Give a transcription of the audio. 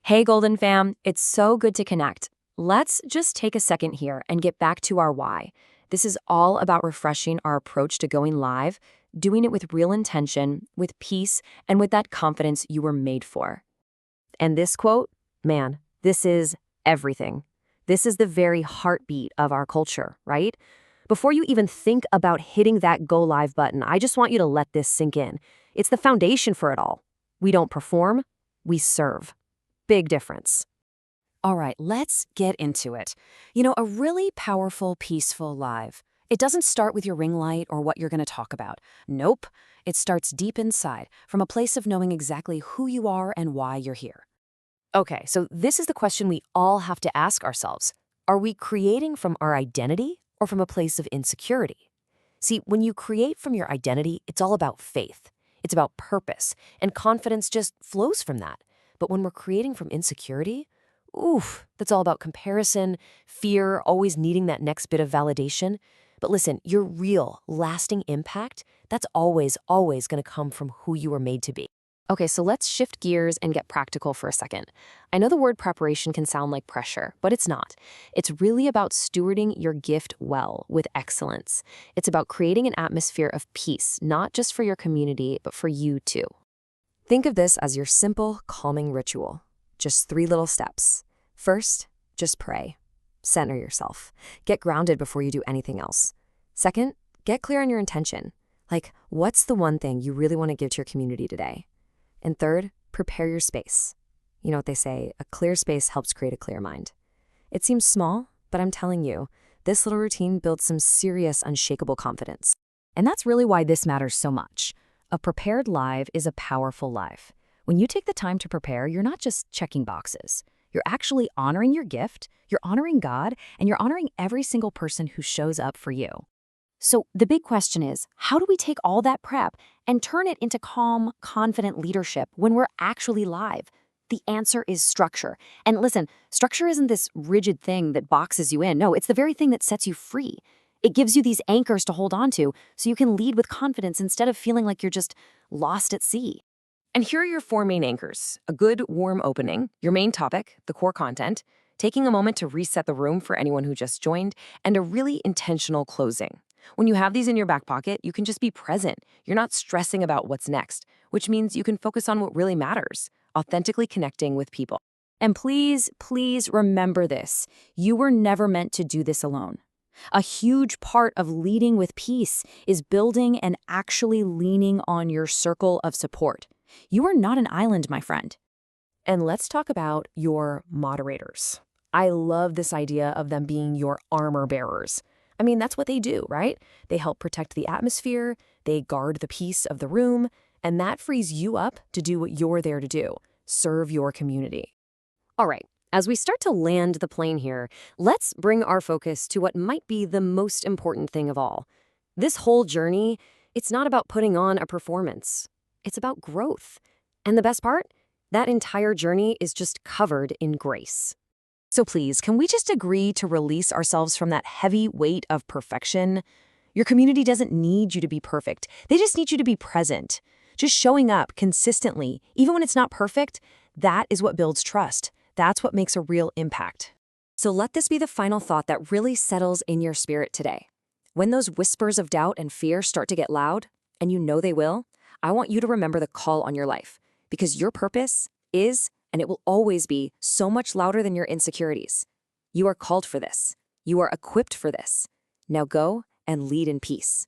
Hey, Golden Fam, it's so good to connect. Let's just take a second here and get back to our why. This is all about refreshing our approach to going live, doing it with real intention, with peace, and with that confidence you were made for. And this quote, man, this is everything. This is the very heartbeat of our culture, right? Before you even think about hitting that go live button, I just want you to let this sink in. It's the foundation for it all. We don't perform, we serve. Big difference. All right, let's get into it. A really powerful, peaceful live. It doesn't start with your ring light or what you're going to talk about. Nope. It starts deep inside, from a place of knowing exactly who you are and why you're here. Okay, so this is the question we all have to ask ourselves. Are we creating from our identity or from a place of insecurity? See, when you create from your identity, it's all about faith. It's about purpose, and confidence just flows from that. But when we're creating from insecurity, that's all about comparison, fear, always needing that next bit of validation. But listen, your real, lasting impact, that's always going to come from who you were made to be. Okay, so let's shift gears and get practical for a second. I know the word preparation can sound like pressure, but it's not. It's really about stewarding your gift well, with excellence. It's about creating an atmosphere of peace, not just for your community, but for you too. Think of this as your simple, calming ritual. Just 3 little steps. First, just pray. Center yourself. Get grounded before you do anything else. Second, get clear on your intention. Like, what's the one thing you really want to give to your community today? And third, prepare your space. You know what they say, a clear space helps create a clear mind. It seems small, but I'm telling you, this little routine builds some serious, unshakable confidence. And that's really why this matters so much. A prepared live is a powerful live. When you take the time to prepare, you're not just checking boxes. You're actually honoring your gift, you're honoring God, and you're honoring every single person who shows up for you. So the big question is, how do we take all that prep and turn it into calm, confident leadership when we're actually live? The answer is structure. And listen, structure isn't this rigid thing that boxes you in. No, it's the very thing that sets you free. It gives you these anchors to hold on to so you can lead with confidence instead of feeling like you're just lost at sea. And here are your 4 main anchors. A good, warm opening, your main topic, the core content, taking a moment to reset the room for anyone who just joined, and a really intentional closing. When you have these in your back pocket, you can just be present. You're not stressing about what's next, which means you can focus on what really matters, authentically connecting with people. And please, please remember this. You were never meant to do this alone. A huge part of leading with peace is building and actually leaning on your circle of support. You are not an island, my friend. And let's talk about your moderators. I love this idea of them being your armor bearers. I mean, that's what they do, right? They help protect the atmosphere, they guard the peace of the room, and that frees you up to do what you're there to do, serve your community. All right, as we start to land the plane here, let's bring our focus to what might be the most important thing of all. This whole journey, it's not about putting on a performance. It's about growth. And the best part? That entire journey is just covered in grace. So please, can we just agree to release ourselves from that heavy weight of perfection? Your community doesn't need you to be perfect. They just need you to be present. Just showing up consistently, even when it's not perfect, that is what builds trust. That's what makes a real impact. So let this be the final thought that really settles in your spirit today. When those whispers of doubt and fear start to get loud, and you know they will, I want you to remember the call on your life, because your purpose is, and it will always be, so much louder than your insecurities. You are called for this. You are equipped for this. Now go and lead in peace.